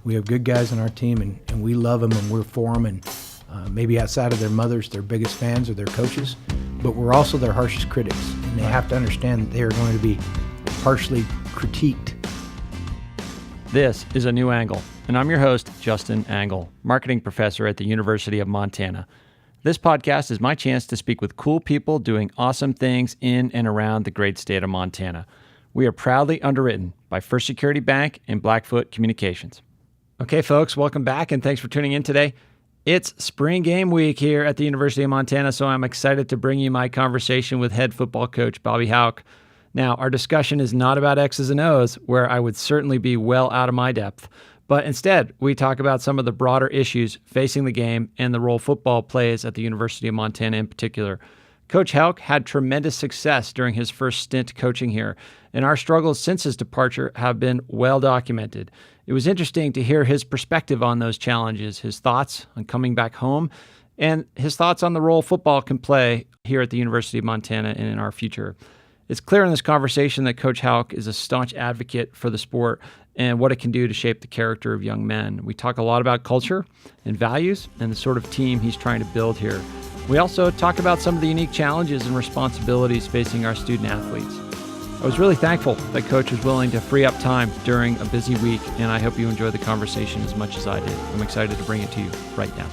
We have good guys on our team, and we love them, and we're for them. And maybe outside of their mothers, their biggest fans are their coaches, but we're also their harshest critics. And they have to understand that they are going to be harshly critiqued. This is A New Angle, and I'm your host, Justin Angle, marketing professor at the University of Montana. This podcast is my chance to speak with cool people doing awesome things in and around the great state of Montana. We are proudly underwritten by First Security Bank and Blackfoot Communications. Okay, folks, welcome back, and thanks for tuning in today. It's spring game week here at the University of Montana, so I'm excited to bring you my conversation with head football coach Bobby Hauck. Now, our discussion is not about X's and O's, where I would certainly be well out of my depth, but instead, we talk about some of the broader issues facing the game and the role football plays at the University of Montana in particular. Coach Hauck had tremendous success during his first stint coaching here, and our struggles since his departure have been well documented. It was interesting to hear his perspective on those challenges, his thoughts on coming back home, and his thoughts on the role football can play here at the University of Montana and in our future. It's clear in this conversation that Coach Hauck is a staunch advocate for the sport and what it can do to shape the character of young men. We talk a lot about culture and values and the sort of team he's trying to build here. We also talk about some of the unique challenges and responsibilities facing our student athletes. I was really thankful that Coach was willing to free up time during a busy week, and I hope you enjoy the conversation as much as I did. I'm excited to bring it to you right now.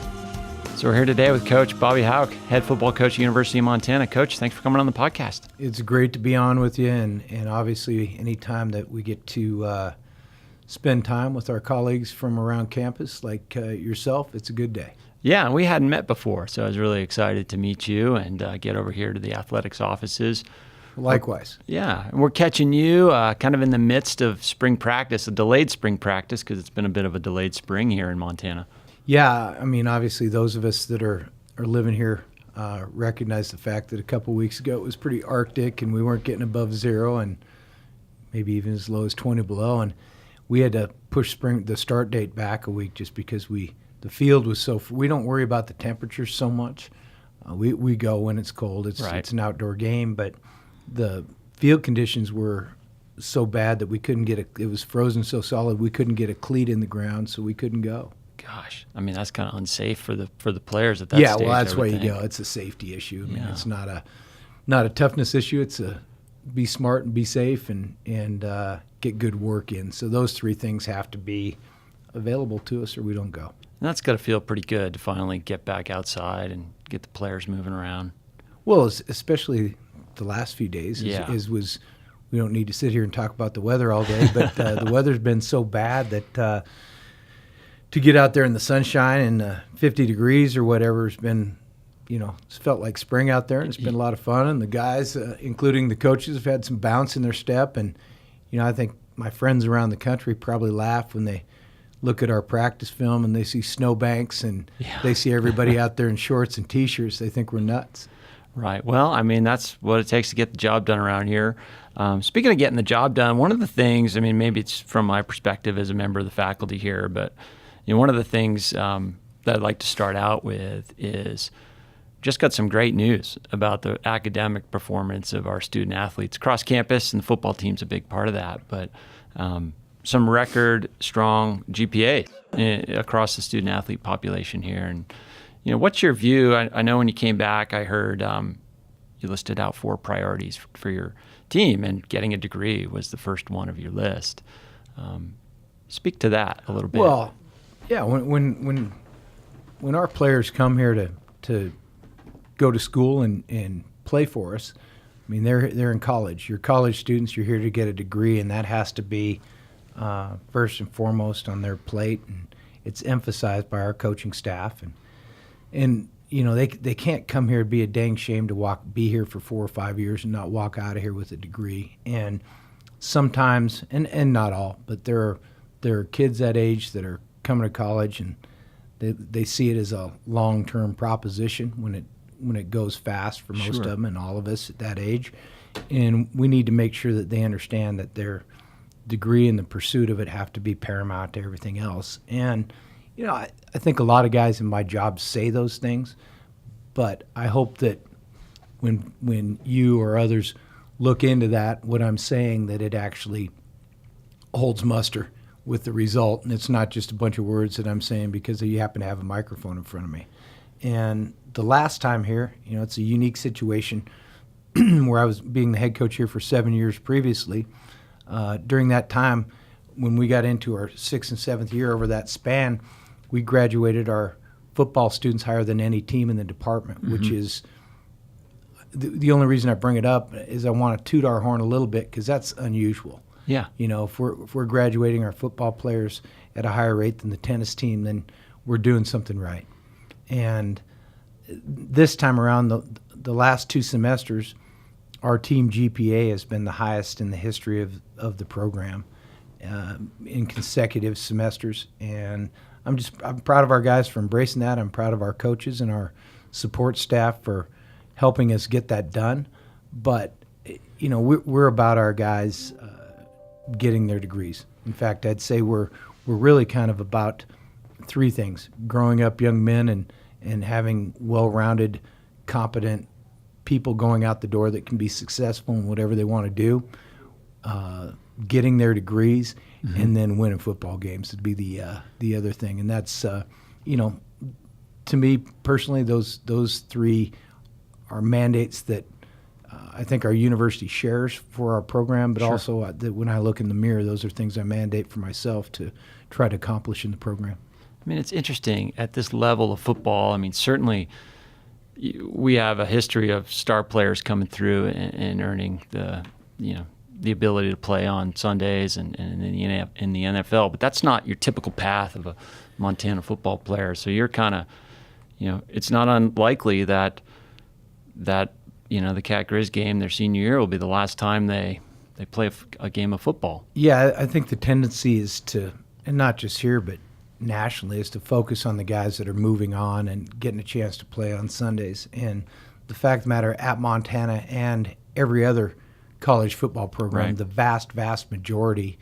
So we're here today with Coach Bobby Hauck, head football coach at the University of Montana. Coach, thanks for coming on the podcast. It's great to be on with you, and obviously any time that we get to spend time with our colleagues from around campus like yourself, it's a good day. Yeah, and we hadn't met before, so I was really excited to meet you and get over here to the athletics offices. Likewise. Yeah, and we're catching you kind of in the midst of spring practice, a delayed spring practice, because it's been a bit of a delayed spring here in Montana. Yeah, I mean, obviously those of us that are living here recognize the fact that a couple weeks ago it was pretty Arctic and we weren't getting above zero and maybe even as low as 20 below. And we had to push the start date back a week just because the field was we don't worry about the temperatures so much. We go when it's cold. It's an outdoor game, but the field conditions were so bad that we couldn't it was frozen so solid we couldn't get a cleat in the ground, so we couldn't go. Gosh, I mean, that's kind of unsafe for the players at that stage. Yeah, well, that's why you go. It's a safety issue. I mean, it's not a toughness issue. It's a be smart and be safe and get good work in. So those three things have to be available to us or we don't go. And that's got to feel pretty good to finally get back outside and get the players moving around. Well, especially the last few days, we don't need to sit here and talk about the weather all day, but the weather's been so bad that to get out there in the sunshine and 50 degrees or whatever has been, it's felt like spring out there, and it's been a lot of fun. And the guys, including the coaches, have had some bounce in their step. And, I think my friends around the country probably laugh when they look at our practice film and they see snowbanks and they see everybody out there in shorts and T-shirts. They think we're nuts. Right. Well, I mean, that's what it takes to get the job done around here. Speaking of getting the job done, one of the things, I mean, maybe it's from my perspective as a member of the faculty here, but one of the things that I'd like to start out with is just got some great news about the academic performance of our student athletes across campus, and the football team's a big part of that, but some record strong GPA across the student athlete population here. And, what's your view? I know when you came back, I heard you listed out 4 priorities for your team, and getting a degree was the first one of your list. Speak to that a little bit. Well, yeah, when our players come here to go to school and play for us, I mean, they're in college. You're college students. You're here to get a degree, and that has to be first and foremost on their plate. And it's emphasized by our coaching staff. And they can't come here and be a dang shame to be here for 4 or 5 years and not walk out of here with a degree. And sometimes, and not all, but there are kids that age that are coming to college and they see it as a long-term proposition when it goes fast for most of them and all of us at that age. And we need to make sure that they understand that their degree and the pursuit of it have to be paramount to everything else. And, I think a lot of guys in my job say those things, but I hope that when you or others look into that, what I'm saying, that it actually holds muster with the result, and it's not just a bunch of words that I'm saying because you happen to have a microphone in front of me. And the last time here, it's a unique situation where I was being the head coach here for 7 years previously. During that time, when we got into our 6th and 7th year over that span, we graduated our football students higher than any team in the department, which is the only reason I bring it up is I want to toot our horn a little bit because that's unusual. Yeah. If we're graduating our football players at a higher rate than the tennis team, then we're doing something right. And this time around, the last 2 semesters, our team GPA has been the highest in the history of the program in consecutive semesters. And I'm proud of our guys for embracing that. I'm proud of our coaches and our support staff for helping us get that done. But, we're about our guys getting their degrees. In fact, I'd say we're really kind of about 3 things: growing up young men and having well-rounded, competent people going out the door that can be successful in whatever they want to do, getting their degrees, and then winning football games would be the other thing. And that's, to me personally, those 3 are mandates that I think our university shares for our program, but also when I look in the mirror, those are things I mandate for myself to try to accomplish in the program. I mean, it's interesting at this level of football. I mean, certainly we have a history of star players coming through and earning the ability to play on Sundays and in the NFL, but that's not your typical path of a Montana football player. So you're kind of, it's not unlikely that the Cat Grizz game their senior year will be the last time they play a game of football. Yeah, I think the tendency is to, and not just here, but nationally, is to focus on the guys that are moving on and getting a chance to play on Sundays. And the fact of the matter, at Montana and every other college football program, the vast, vast majority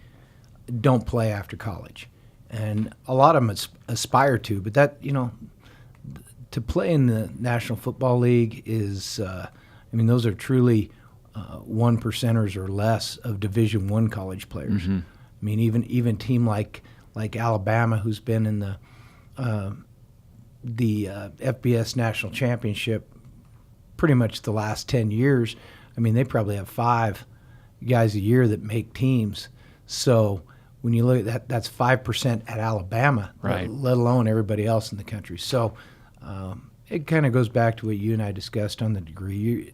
don't play after college. And a lot of them aspire to, but that, to play in the National Football League is, those are truly 1%ers or less of Division I college players. I mean, even team like Alabama, who's been in the FBS National Championship pretty much the last 10 years, they probably have 5 guys a year that make teams. So when you look at that, that's 5% at Alabama, right, let alone everybody else in the country. So it kind of goes back to what you and I discussed on the degree.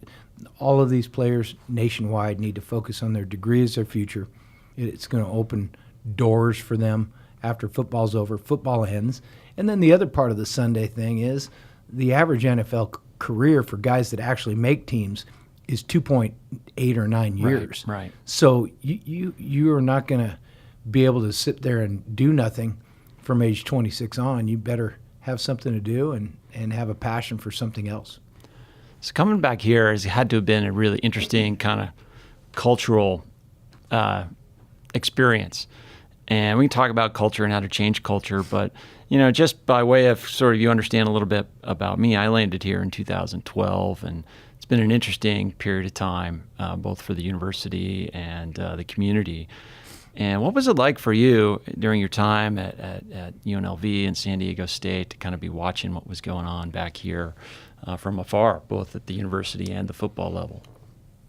All of these players nationwide need to focus on their degree as their future. It's going to open doors for them after football's over. Football ends. And then the other part of the Sunday thing is the average NFL career for guys that actually make teams is 2.8 or 9 years. Right. So you are not going to be able to sit there and do nothing from age 26 on. You better have something to do and have a passion for something else. So coming back here has had to have been a really interesting kind of cultural experience. And we can talk about culture and how to change culture, but just by way of sort of you understand a little bit about me, I landed here in 2012, and it's been an interesting period of time, both for the university and the community. And what was it like for you during your time at UNLV and San Diego State to kind of be watching what was going on back here from afar, both at the university and the football level?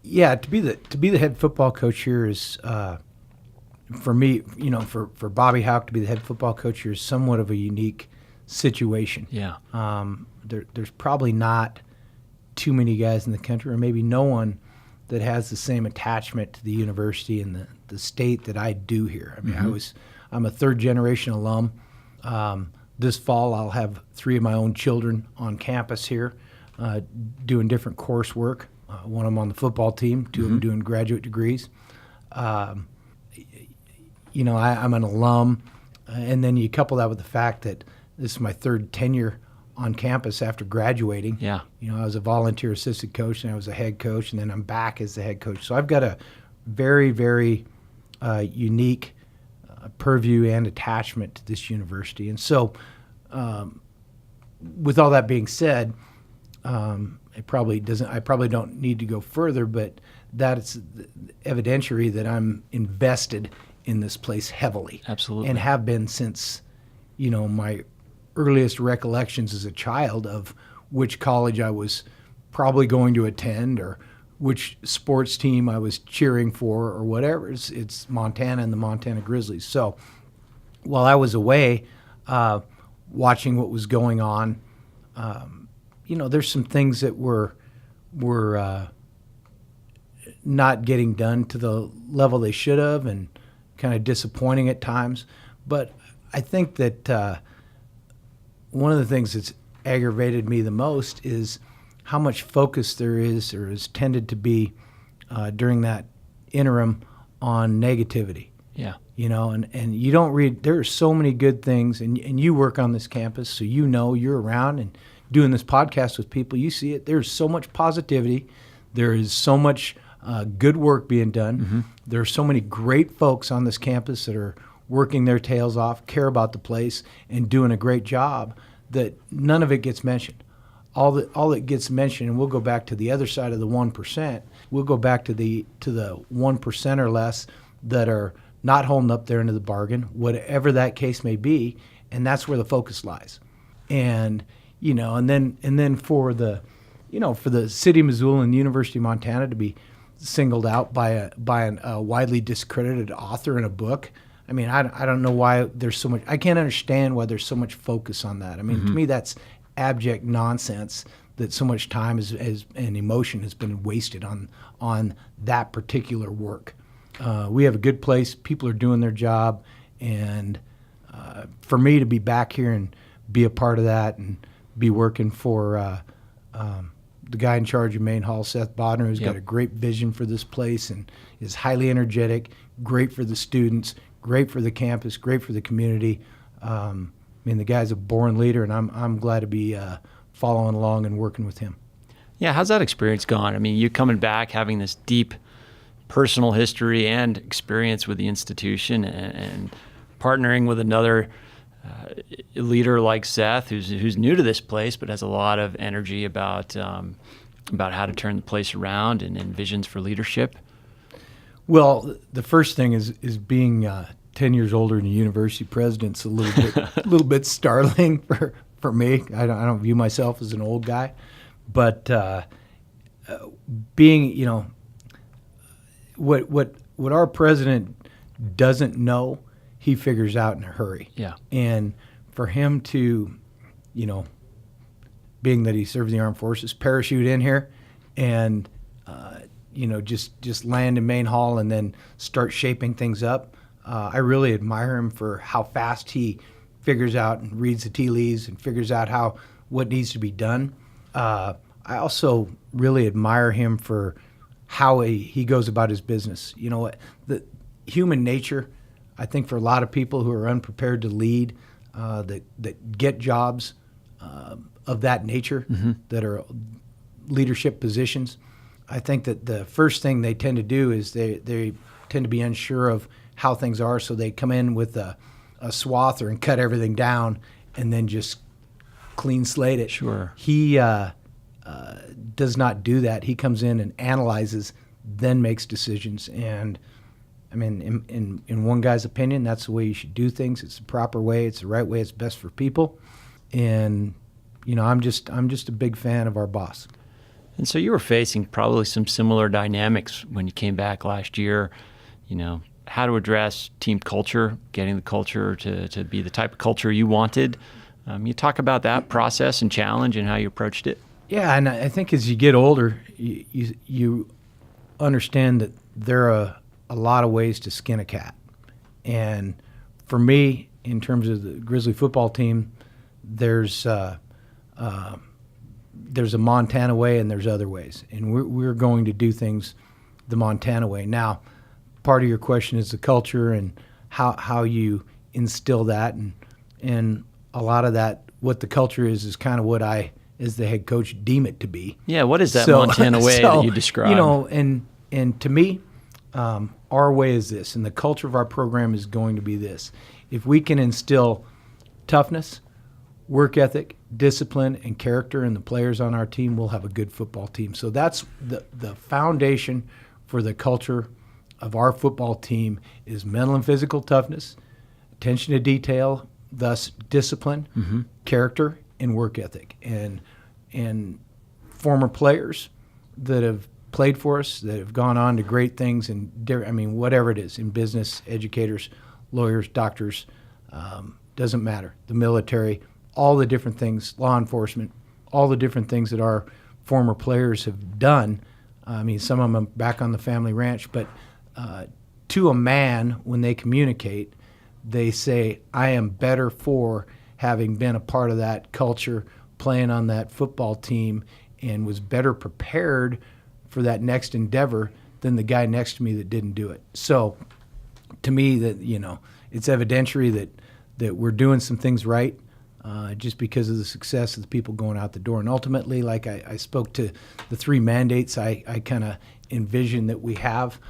Yeah, to be the head football coach here is, for me, for Bobby Hauck to be the head football coach here is somewhat of a unique situation. Yeah. There's probably not too many guys in the country, or maybe no one, that has the same attachment to the university and the state that I do here. I mean, I'm a 3rd-generation alum. This fall, I'll have 3 of my own children on campus here doing different coursework. One of them on the football team, 2 of them doing graduate degrees. I'm an alum, and then you couple that with the fact that this is my 3rd tenure on campus after graduating. Yeah. I was a volunteer assistant coach, and I was a head coach, and then I'm back as the head coach. So I've got a very, very unique purview and attachment to this university. And so with all that being said, I probably don't need to go further, but that is evidentiary that I'm invested in this place heavily. Absolutely. And have been since, my earliest recollections as a child of which college I was probably going to attend or which sports team I was cheering for or whatever. It's Montana and the Montana Grizzlies. So while I was away watching what was going on, there's some things that were not getting done to the level they should have and kind of disappointing at times. But I think that one of the things that's aggravated me the most is how much focus there is or has tended to be during that interim on negativity. Yeah. And you don't read, there are so many good things, and you work on this campus, so you're around and doing this podcast with people, you see it. There's so much positivity. There is so much good work being done. Mm-hmm. There are so many great folks on this campus that are working their tails off, care about the place, and doing a great job that none of it gets mentioned. All that gets mentioned, and we'll go back to the other side of the 1%, we'll go back to the 1% or less that are not holding up there into the bargain, whatever that case may be, and that's where the focus lies. And and then for the city of Missoula and the University of Montana to be singled out by a widely discredited author in a book. I mean, I don't know why there's so much. I can't understand why there's so much focus on that. I mean, to me, that's abject nonsense that so much time and emotion has been wasted on that particular work. We have a good place. People are doing their job, and for me to be back here and be a part of that and be working for the guy in charge of Main Hall, Seth Bodner, who's got a great vision for this place and is highly energetic, great for the students, great for the campus, great for the community. The guy's a born leader, and I'm glad to be following along and working with him. Yeah, how's that experience gone? I mean, you coming back, having this deep personal history and experience with the institution, and partnering with another leader like Seth, who's new to this place but has a lot of energy about how to turn the place around and visions for leadership. Well, the first thing is being 10 years older than a university president's a little bit startling for me. I don't view myself as an old guy, but being what our president doesn't know, he figures out in a hurry. Yeah. And for him to, being that he served in the armed forces, parachute in here and, just land in Main Hall and then start shaping things up. I really admire him for how fast he figures out and reads the tea leaves and figures out what needs to be done. I also really admire him for how he goes about his business. The human nature, I think for a lot of people who are unprepared to lead, that get jobs of that nature, that are leadership positions, I think that the first thing they tend to do is they tend to be unsure of how things are, so they come in with a swather and cut everything down and then just clean slate it. Sure. He does not do that. He comes in and analyzes, then makes decisions. And I mean, in one guy's opinion, that's the way you should do things. It's the proper way. It's the right way. It's best for people. And I'm just a big fan of our boss. And so you were facing probably some similar dynamics when you came back last year. How to address team culture, getting the culture to be the type of culture you wanted. You talk about that process and challenge and how you approached it. Yeah, and I think as you get older, you understand that there are a lot of ways to skin a cat. And for me, in terms of the Grizzly football team, there's a Montana way and there's other ways. And we're going to do things the Montana way. Now, part of your question is the culture and how you instill that. And a lot of that, what the culture is kind of what I, as the head coach, deem it to be. Yeah, what is that Montana way that you describe? And to me, our way is this, and the culture of our program is going to be this. If we can instill toughness, work ethic, discipline, and character in the players on our team, we'll have a good football team. So that's the foundation for the culture of our football team is mental and physical toughness, attention to detail, thus discipline, character, and work ethic. And former players that have played for us, that have gone on to great things, and whatever it is, in business, educators, lawyers, doctors, doesn't matter, the military, all the different things, law enforcement, all the different things that our former players have done. Some of them back on the family ranch, but to a man, when they communicate, they say, I am better for having been a part of that culture, playing on that football team, and was better prepared for that next endeavor than the guy next to me that didn't do it. So to me, that it's evidentiary that we're doing some things right, just because of the success of the people going out the door. And ultimately, like I spoke to the 3 mandates I kind of envision that we have,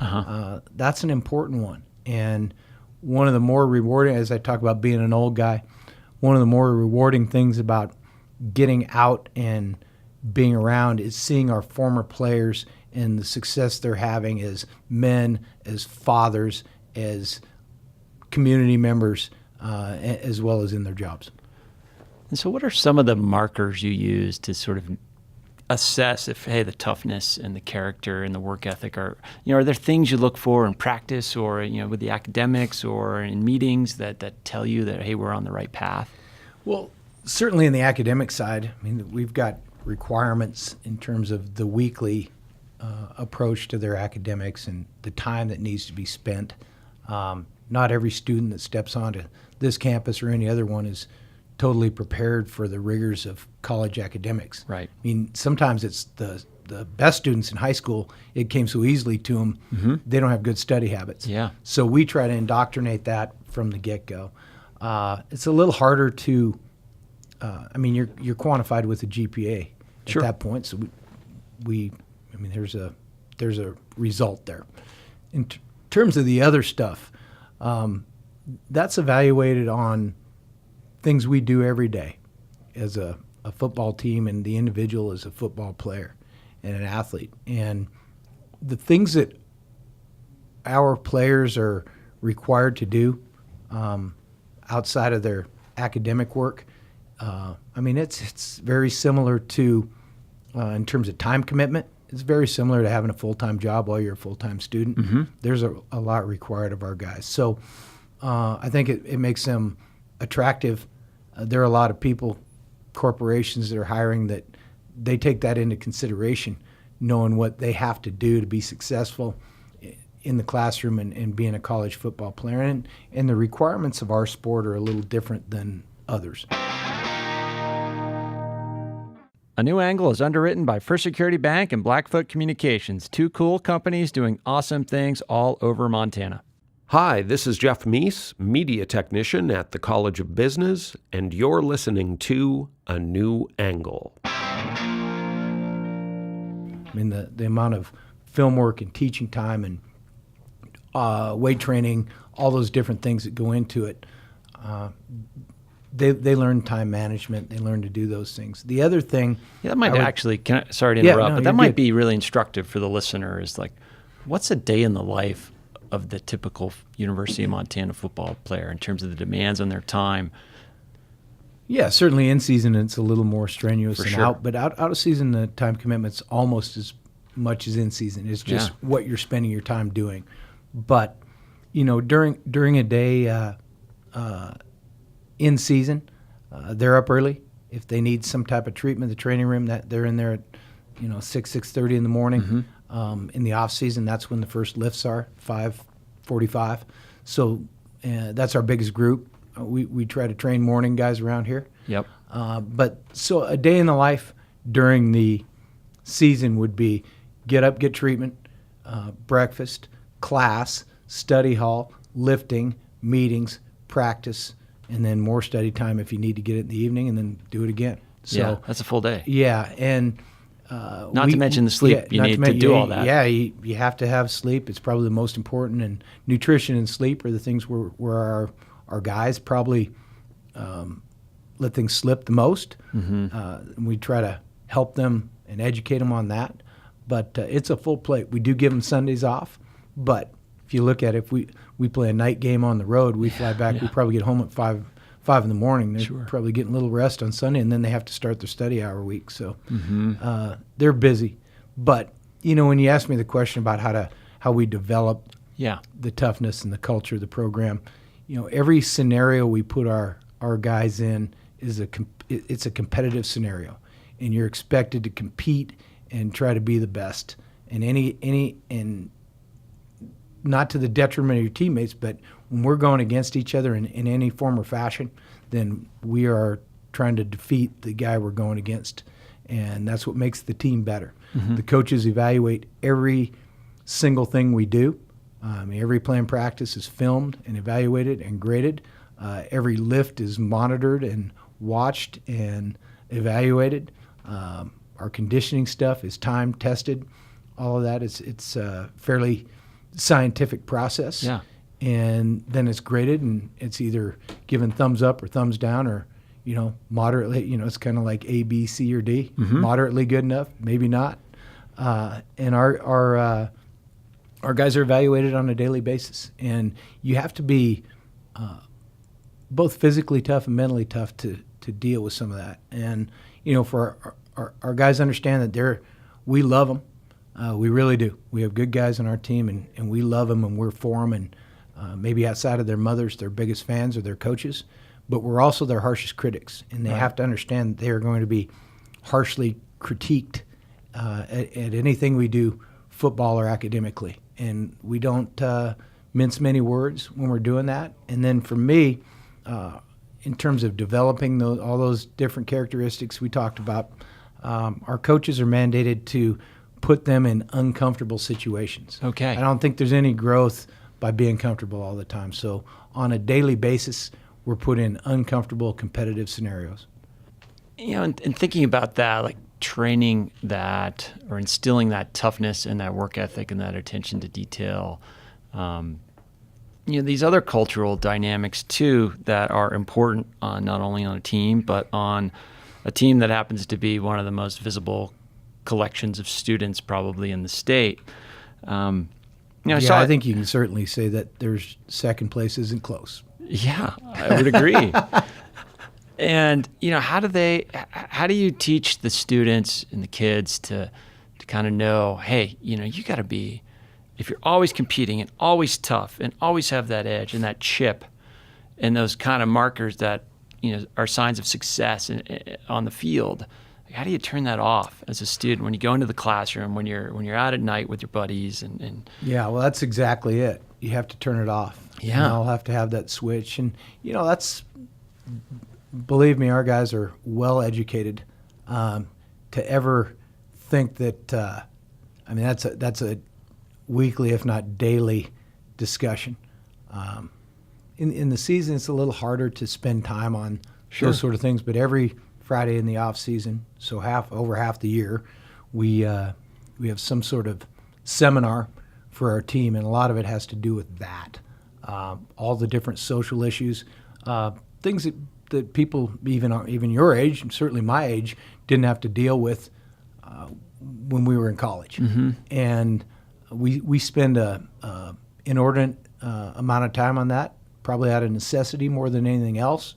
that's an important one. And one of the more rewarding, as I talk about being an old guy, one of the more rewarding things about getting out and being around is seeing our former players and the success they're having as men, as fathers, as community members, as well as in their jobs. And so what are some of the markers you use to sort of assess if, hey, the toughness and the character and the work ethic are there things you look for in practice or, with the academics or in meetings that tell you that, hey, we're on the right path? Well, certainly in the academic side, we've got requirements in terms of the weekly approach to their academics and the time that needs to be spent. Not every student that steps onto this campus or any other one is totally prepared for the rigors of college academics. Right. Sometimes it's the best students in high school, it came so easily to them, they don't have good study habits. Yeah. So we try to indoctrinate that from the get-go. It's a little harder to, you're quantified with a GPA at Sure. that point. So there's a result there. In terms of the other stuff, that's evaluated on things we do every day as a football team and the individual as a football player and an athlete. And the things that our players are required to do outside of their academic work, it's very similar to, in terms of time commitment, it's very similar to having a full-time job while you're a full-time student. There's a lot required of our guys. So I think it makes them attractive. There are a lot of people, corporations that are hiring, that they take that into consideration, knowing what they have to do to be successful in the classroom and being a college football player. And the requirements of our sport are a little different than others. A New Angle is underwritten by First Security Bank and Blackfoot Communications, 2 cool companies doing awesome things all over Montana. Hi, this is Jeff Meese, media technician at the College of Business, and you're listening to A New Angle. The amount of film work and teaching time and weight training, all those different things that go into it, they learn time management. They learn to do those things. The other thing... Yeah, that might sorry to interrupt, but that might good. be really instructive for the listener, is like, what's a day in the life of the typical University of Montana football player in terms of the demands on their time? Yeah, certainly in season it's a little more strenuous For and sure. out of season the time commitment's almost as much as in season. It's just what you're spending your time doing. But during a day in season, they're up early. If they need some type of treatment, the training room, that they're in there at 6:30 in the morning. In the off season, that's when the first lifts are, 5:45. So that's our biggest group. We try to train morning guys around here. Yep. But so a day in the life during the season would be get up, get treatment, breakfast, class, study hall, lifting, meetings, practice, and then more study time if you need to get it in the evening, and then do it again. So that's a full day. Yeah, and not to mention the sleep you need to do all that. Yeah, you have to have sleep. It's probably the most important, and nutrition and sleep are the things where our guys probably let things slip the most. And we try to help them and educate them on that. But it's a full plate. We do give them Sundays off, but if you look at it, if we play a night game on the road, we fly back, we probably get home at 5 in the morning. They're probably getting a little rest on Sunday, and then they have to start their study hour week. So they're busy. But, when you ask me the question about how we develop the toughness and the culture of the program, every scenario we put our guys in it's a competitive scenario, and you're expected to compete and try to be the best. And and not to the detriment of your teammates, but when we're going against each other in any form or fashion, then we are trying to defeat the guy we're going against. And that's what makes the team better. The coaches evaluate every single thing we do. Every play and practice is filmed and evaluated and graded. Every lift is monitored and watched and evaluated. Our conditioning stuff is time tested. All of that it's a fairly scientific process. Yeah. And then it's graded, and it's either given thumbs up or thumbs down, or moderately. It's kind of like A, B, C, or D. Moderately good enough, maybe not. And our guys are evaluated on a daily basis, and you have to be both physically tough and mentally tough to deal with some of that. And for our guys understand that we love them. We really do. We have good guys on our team, and we love them, and we're for them. And maybe outside of their mothers, their biggest fans are their coaches, but we're also their harshest critics, and they have to understand that they are going to be harshly critiqued at anything we do, football or academically. And we don't mince many words when we're doing that. And then for me, in terms of developing all those different characteristics we talked about, our coaches are mandated to put them in uncomfortable situations. Okay. I don't think there's any growth by being comfortable all the time. So on a daily basis, we're put in uncomfortable, competitive scenarios. And thinking about that, like training that or instilling that toughness and that work ethic and that attention to detail, these other cultural dynamics too that are important not only on a team, but on a team that happens to be one of the most visible collections of students probably in the state. I think you can certainly say that there's second place isn't close. Yeah, I would agree. And how do you teach the students and the kids to kind of know, hey, you got to be, if you're always competing and always tough and always have that edge and that chip and those kind of markers that are signs of success on the field. How do you turn that off as a student when you go into the classroom, when you're out at night with your buddies and Yeah, well, that's exactly it. You have to turn it off. Yeah. I'll have to have that switch. And, believe me, our guys are well educated to ever think that, that's a weekly, if not daily discussion. In the season, it's a little harder to spend time on those sort of things, but every Friday in the off season, so over half the year, we have some sort of seminar for our team, and a lot of it has to do with that. All the different social issues, things that people even your age, and certainly my age, didn't have to deal with when we were in college. And we spend a inordinate amount of time on that, probably out of necessity more than anything else.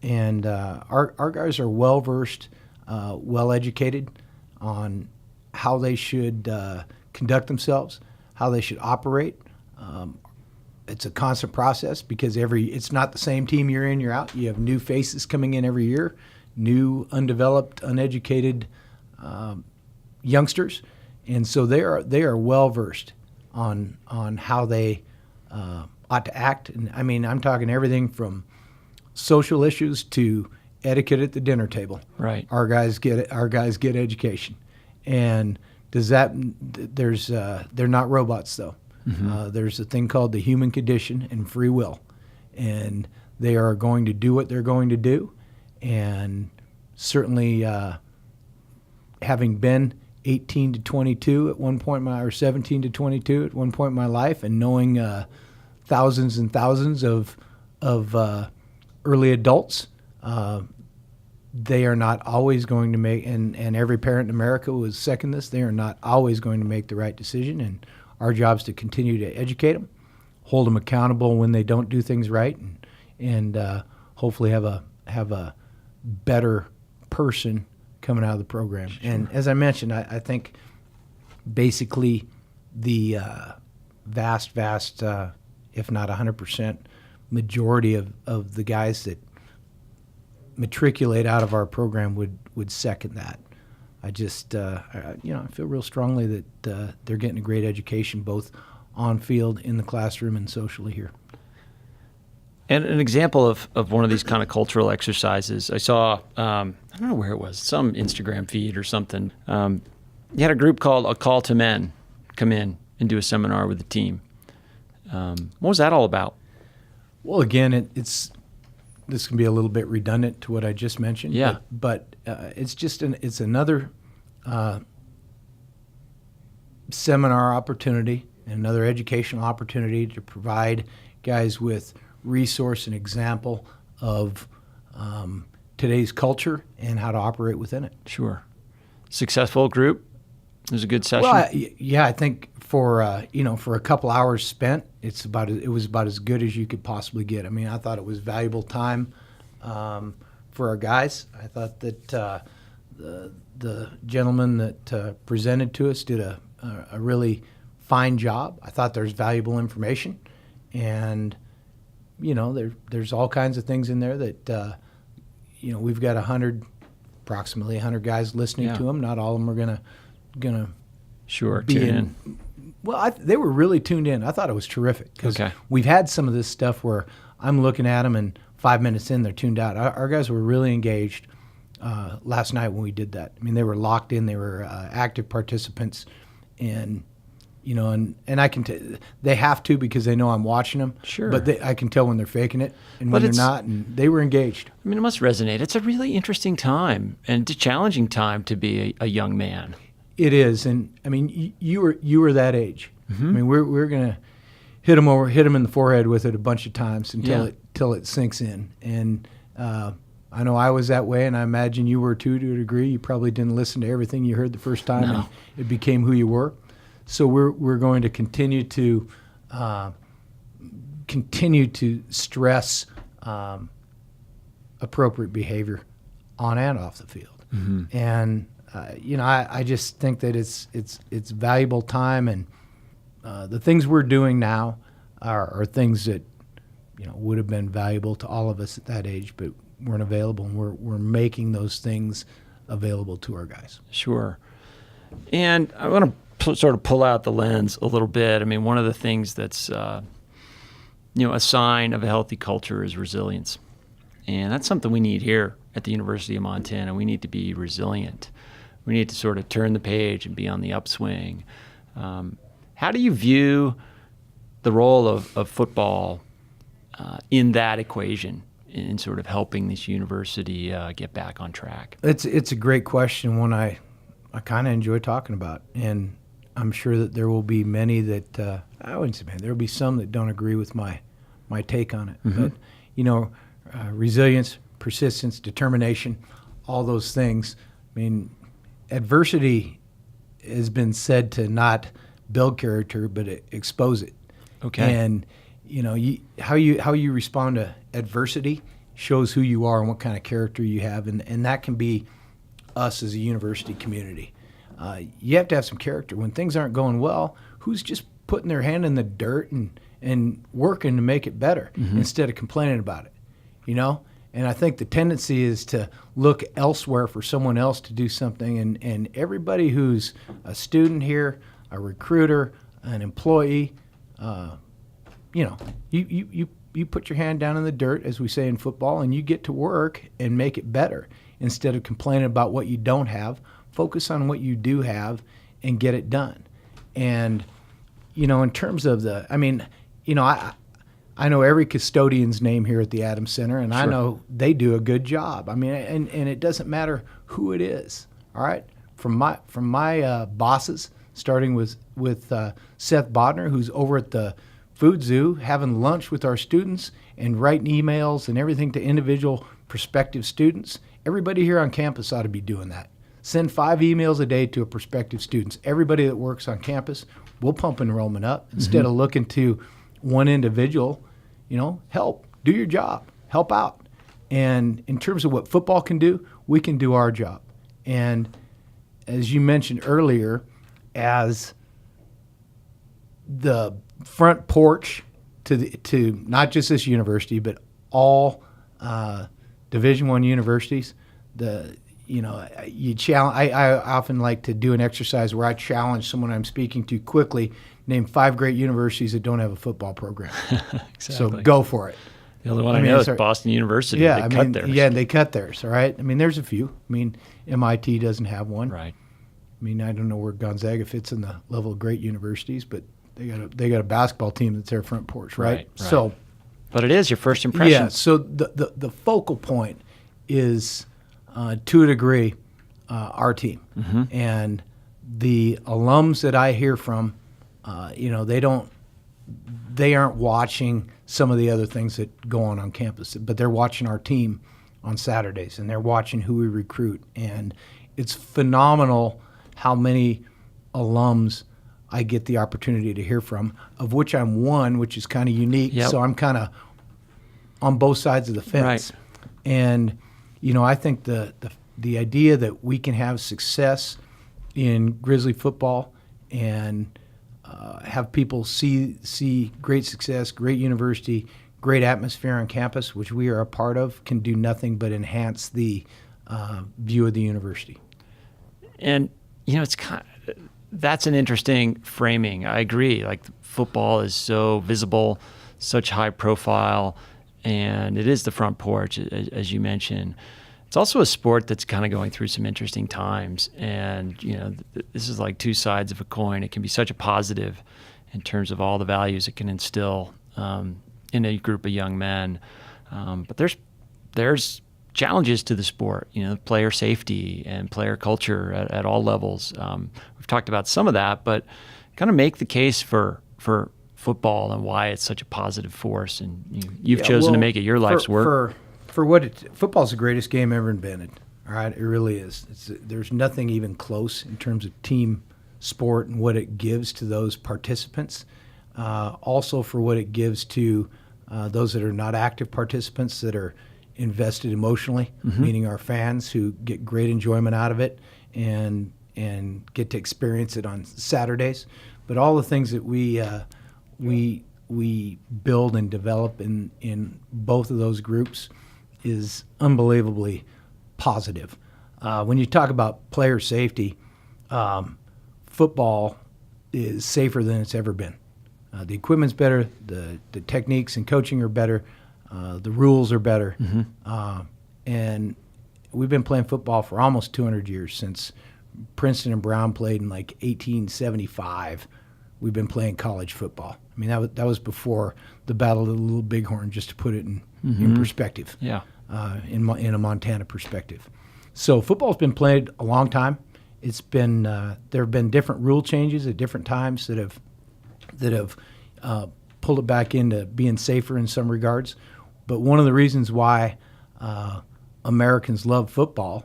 And our guys are well-versed, well-educated on how they should conduct themselves, how they should operate. It's a constant process because it's not the same team year in, year out. You have new faces coming in every year, new undeveloped, uneducated youngsters. And so they are well-versed on how they ought to act. And I'm talking everything from social issues to etiquette at the dinner table. Right. Our guys get education, and they're not robots though. There's a thing called the human condition and free will, and they are going to do what they're going to do. And certainly, having been 18 to 22 at one point, or 17 to 22 at one point in my life, and knowing thousands and thousands of early adults, they are not always going to make, and every parent in America would second this, they are not always going to make the right decision, and our job is to continue to educate them hold them accountable when they don't do things right, and hopefully have a better person coming out of the program. Sure. And as I mentioned, I think basically the vast, if not 100% majority of the guys that matriculate out of our program would second that. I just, I feel real strongly that they're getting a great education, both on field, in the classroom, and socially here. And an example of one of these kind of cultural exercises, I saw, I don't know where it was, some Instagram feed or something. You had a group called A Call to Men come in and do a seminar with the team. What was that all about? Well, again, this can be a little bit redundant to what I just mentioned. Yeah. But it's another seminar opportunity, and another educational opportunity to provide guys with resource and example of today's culture and how to operate within it. Sure. Successful group? It was a good session? Well, yeah, I think for a couple hours spent, it was about as good as you could possibly get. I mean, I thought it was valuable time for our guys. I thought that the gentleman that presented to us did a really fine job. I thought there's valuable information, and there's all kinds of things in there that we've got approximately 100 guys listening to them. Not all of them are gonna sure be tune in. Well, they were really tuned in. I thought it was terrific because Okay. we've had some of this stuff where I'm looking at them and 5 minutes in they're tuned out. Our guys were really engaged last night when we did that. I mean, they were locked in. They were active participants, and I can they have to, because they know I'm watching them. Sure. But I can tell when they're faking it and But when they're not, and they were engaged. I mean, it must resonate. It's a really interesting time and a challenging time to be a young man. It is, and I mean, you were that age. I mean, we're gonna hit them in the forehead with it a bunch of times until it sinks in. And I know I was that way, and I imagine you were too, to a degree. You probably didn't listen to everything you heard the first time, No. and it became who you were. So we're going to continue to stress appropriate behavior on and off the field. Mm-hmm. And I just think that it's valuable time, and the things we're doing now are things that would have been valuable to all of us at that age, but weren't available, and we're making those things available to our guys. Sure. And I want to sort of pull out the lens a little bit. I mean, one of the things that's a sign of a healthy culture is resilience, and that's something we need here at the University of Montana. We need to be resilient. We need to sort of turn the page and be on the upswing. How do you view the role of football in that equation, in sort of helping this university get back on track? It's a great question, one I kind of enjoy talking about, and I'm sure that there will be many that I wouldn't say many. There will be some that don't agree with my take on it. Mm-hmm. But resilience, persistence, determination, all those things. I mean, adversity has been said to not build character, but expose it. Okay. And how you respond to adversity shows who you are and what kind of character you have, and that can be us as a university community. You have to have some character. When things aren't going well, who's just putting their hand in the dirt and working to make it better instead of complaining about it, And I think the tendency is to look elsewhere for someone else to do something, and everybody who's a student here, a recruiter, an employee, you put your hand down in the dirt, as we say in football, and you get to work and make it better instead of complaining about what you don't have. Focus on what you do have and get it done. And, in terms of I know every custodian's name here at the Adams Center, and I Sure. know they do a good job. I mean, and it doesn't matter who it is. All right, from my bosses, starting with Seth Bodner, who's over at the Food Zoo having lunch with our students and writing emails and everything to individual prospective students. Everybody here on campus ought to be doing that. Send 5 emails a day to a prospective students. Everybody that works on campus will pump enrollment up instead of looking to one individual, help, do your job, help out. And in terms of what football can do, we can do our job. And as you mentioned earlier, as the front porch to not just this university, but all Division I universities, you challenge. I often like to do an exercise where I challenge someone I'm speaking to quickly, name 5 great universities that don't have a football program. Exactly. So go for it. The only one I know is Boston University. Yeah, they cut theirs. Yeah, they cut theirs. All right. I mean, there's a few. I mean, MIT doesn't have one. Right. I mean, I don't know where Gonzaga fits in the level of great universities, but they got a basketball team that's their front porch, right? Right. So, but it is your first impression. Yeah. So the focal point is, to a degree, our team, and the alums that I hear from. They aren't watching some of the other things that go on campus, but they're watching our team on Saturdays, and they're watching who we recruit. And it's phenomenal how many alums I get the opportunity to hear from, of which I'm one, which is kind of unique. Yep. So I'm kind of on both sides of the fence. Right. And, I think the idea that we can have success in Grizzly football and have people see great success, great university, great atmosphere on campus, which we are a part of, can do nothing but enhance the view of the university. And it's that's an interesting framing. I agree. Like, football is so visible, such high profile, and it is the front porch, as you mentioned. It's also a sport that's kind of going through some interesting times, and this is like two sides of a coin. It can be such a positive in terms of all the values it can instill in a group of young men, but there's challenges to the sport. Player safety and player culture at all levels. We've talked about some of that, but kind of make the case for football and why it's such a positive force. And you've chosen to make it your life's work. For football's the greatest game ever invented. All right, it really is. There's nothing even close in terms of team sport and what it gives to those participants. Also for what it gives to those that are not active participants that are invested emotionally, meaning our fans who get great enjoyment out of it and get to experience it on Saturdays. But all the things that we build and develop in both of those groups is unbelievably positive. When you talk about player safety, football is safer than it's ever been. The equipment's better, the techniques and coaching are better, the rules are better, and we've been playing football for almost 200 years. Since Princeton and Brown played in like 1875. We've been playing college football. I mean, that was before the Battle of the Little Bighorn, just to put it in perspective. Yeah. In a Montana perspective. So football's been played a long time. It's been there have been different rule changes at different times that have pulled it back into being safer in some regards. But one of the reasons why Americans love football,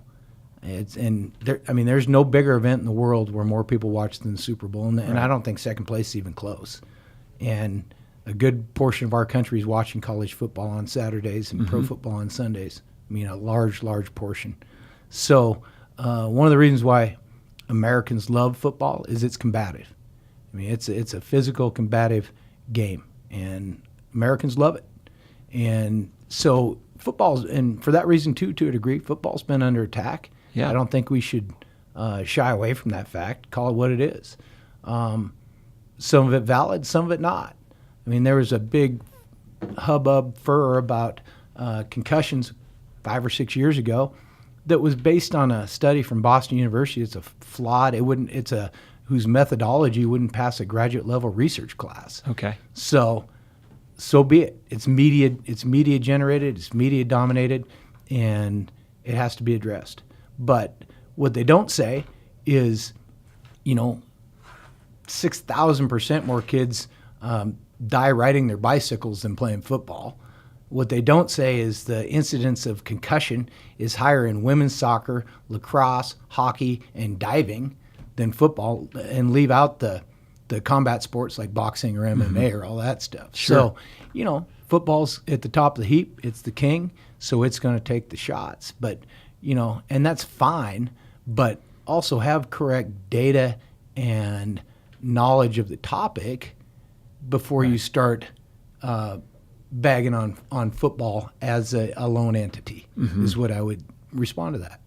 there's no bigger event in the world where more people watch than the Super Bowl, and I don't think second place is even close. And a good portion of our country is watching college football on Saturdays and pro football on Sundays. I mean, a large portion. So one of the reasons why Americans love football is it's combative. I mean, it's a physical, combative game, and Americans love it. And so and for that reason too, to a degree, football's been under attack. Yeah. I don't think we should shy away from that fact. Call it what it is. Some of it valid, some of it not. I mean, there was a big hubbub furor about concussions 5 or 6 years ago that was based on a study from Boston University. It's a flawed. Whose methodology wouldn't pass a graduate level research class. Okay. So be it. It's media generated. It's media dominated, and it has to be addressed. But what they don't say is, 6,000% more kids die riding their bicycles than playing football. What they don't say is the incidence of concussion is higher in women's soccer, lacrosse, hockey, and diving than football, and leave out the the combat sports like boxing or MMA or all that stuff. Sure. So, football's at the top of the heap. It's the king, so it's going to take the shots. But, and that's fine, but also have correct data and knowledge of the topic before you start bagging on football as a lone entity, is what I would respond to that.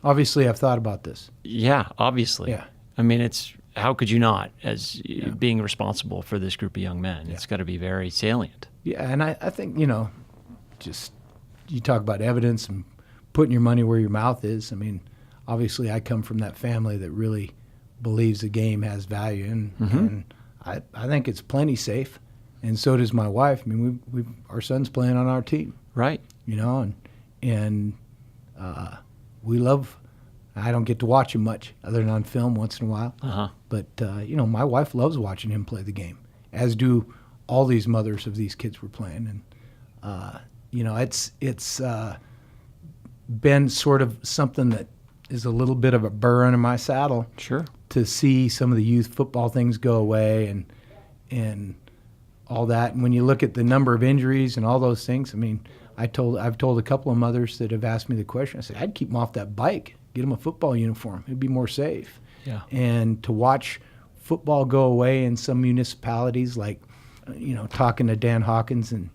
Obviously, I've thought about this. Yeah, obviously. Yeah. I mean, how could you not, as being responsible for this group of young men? It's got to be very salient. Yeah, and I think, just you talk about evidence and putting your money where your mouth is. I mean, obviously I come from that family that really believes the game has value, and I think it's plenty safe, and so does my wife. I mean, our son's playing on our team. Right. And we love. I don't get to watch him much, other than on film once in a while. But my wife loves watching him play the game, as do all these mothers of these kids we're playing. And it's been sort of something that is a little bit of a burr under my saddle. Sure. To see some of the youth football things go away and all that. And when you look at the number of injuries and all those things, I mean, I've told a couple of mothers that have asked me the question. I said, I'd keep them off that bike, get them a football uniform. It'd be more safe. Yeah. And to watch football go away in some municipalities, like, talking to Dan Hawkins, and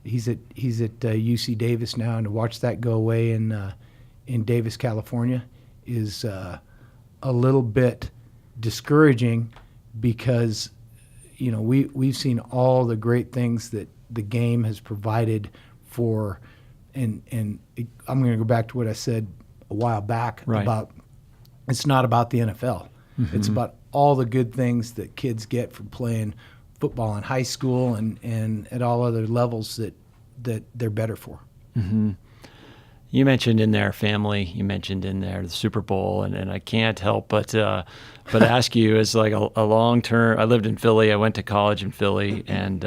he's at UC Davis now, and to watch that go away in Davis, California, is a little bit discouraging, because we've seen all the great things that the game has provided for, and I'm going to go back to what I said a while back about it's not about the NFL. It's about all the good things that kids get from playing football in high school and at all other levels that they're better for. You mentioned in there family. You mentioned in there the Super Bowl, and I can't help but ask you, as like a long term. I lived in Philly. I went to college in Philly, and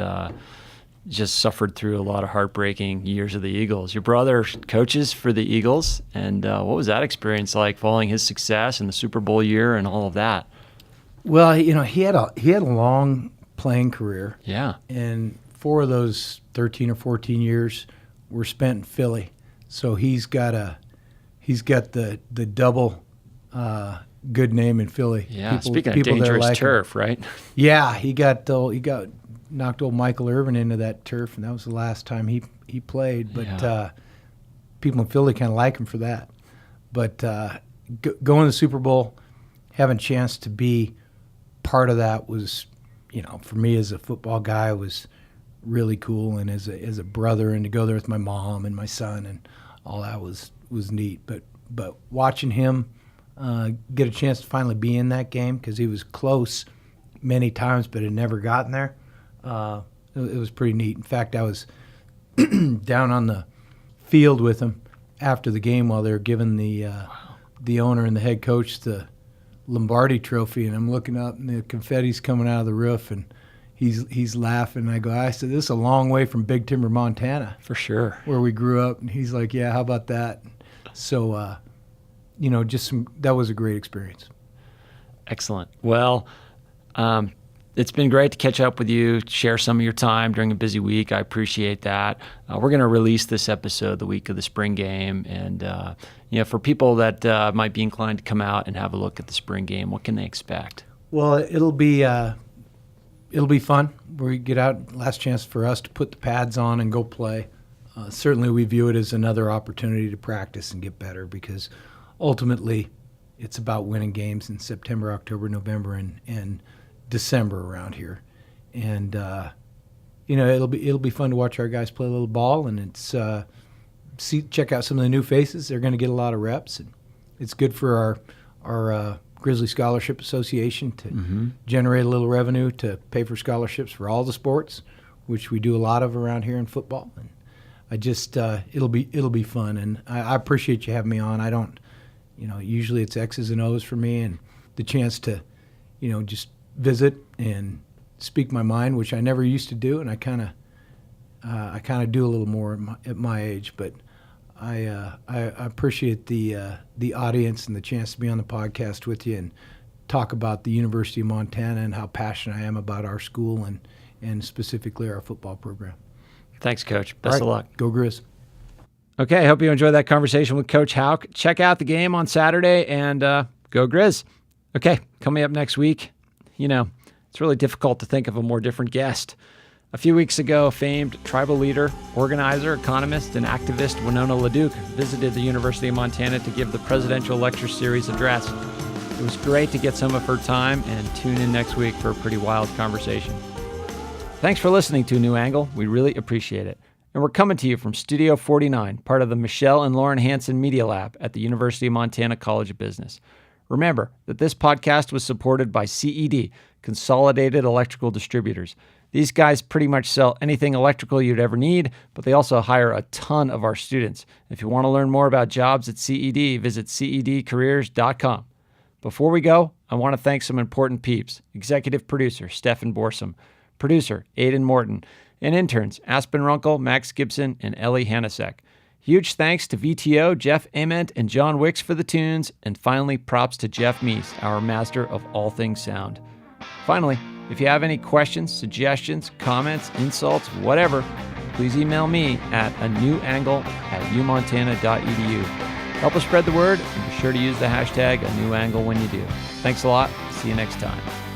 just suffered through a lot of heartbreaking years of the Eagles. Your brother coaches for the Eagles, and what was that experience like, following his success in the Super Bowl year and all of that? Well, he had a long playing career. Yeah, and 4 of those 13 or 14 years were spent in Philly. So he's got the double good name in Philly. Yeah, speaking of dangerous turf, right? Yeah, he got knocked old Michael Irvin into that turf, and that was the last time he played. But people in Philly kind of like him for that. But going to the Super Bowl, having a chance to be part of that was, for me as a football guy, was really cool, and as a brother, and to go there with my mom and my son and all that was neat. But watching him get a chance to finally be in that game, because he was close many times but had never gotten there, it was pretty neat. In fact, I was down on the field with him after the game while they were giving the owner and the head coach the Lombardi trophy, and I'm looking up and the confetti's coming out of the roof, and he's laughing. And I said, this is a long way from Big Timber, Montana. For sure. Where we grew up. And he's like, yeah, how about that? So, that was a great experience. Excellent. Well, it's been great to catch up with you, share some of your time during a busy week. I appreciate that. We're going to release this episode the week of the spring game. And, for people that might be inclined to come out and have a look at the spring game, what can they expect? Well, it'll be fun. We get out, last chance for us to put the pads on and go play. Certainly we view it as another opportunity to practice and get better, because ultimately it's about winning games in September, October, November, and December around here. And it'll be fun to watch our guys play a little ball, and it's check out some of the new faces. They're going to get a lot of reps, and it's good for our Grizzly Scholarship Association to generate a little revenue to pay for scholarships for all the sports, which we do a lot of around here in football. And I just it'll be fun, and I appreciate you having me on. I don't, usually it's X's and O's for me, and the chance to, just visit and speak my mind, which I never used to do, and I kind of do a little more at my age. But I appreciate the audience and the chance to be on the podcast with you and talk about the University of Montana and how passionate I am about our school and specifically our football program. Thanks, Coach. Best of luck. Go Grizz. Okay, I hope you enjoyed that conversation with Coach Hauck. Check out the game on Saturday and go Grizz. Okay, coming up next week, it's really difficult to think of a more different guest. A few weeks ago, famed tribal leader, organizer, economist, and activist Winona LaDuke visited the University of Montana to give the Presidential Lecture Series address. It was great to get some of her time, and tune in next week for a pretty wild conversation. Thanks for listening to A New Angle. We really appreciate it. And we're coming to you from Studio 49, part of the Michelle and Lauren Hansen Media Lab at the University of Montana College of Business. Remember that this podcast was supported by CED, Consolidated Electrical Distributors. These guys pretty much sell anything electrical you'd ever need, but they also hire a ton of our students. If you want to learn more about jobs at CED, visit cedcareers.com. Before we go, I want to thank some important peeps. Executive producer, Stefan Borsum. Producer, Aidan Morton. And interns, Aspen Runkle, Max Gibson, and Ellie Hanasek. Huge thanks to VTO, Jeff Ament, and John Wicks for the tunes. And finally, props to Jeff Meese, our master of all things sound. Finally, if you have any questions, suggestions, comments, insults, whatever, please email me at anewangle@umontana.edu. Help us spread the word, and be sure to use the hashtag #anewangle when you do. Thanks a lot. See you next time.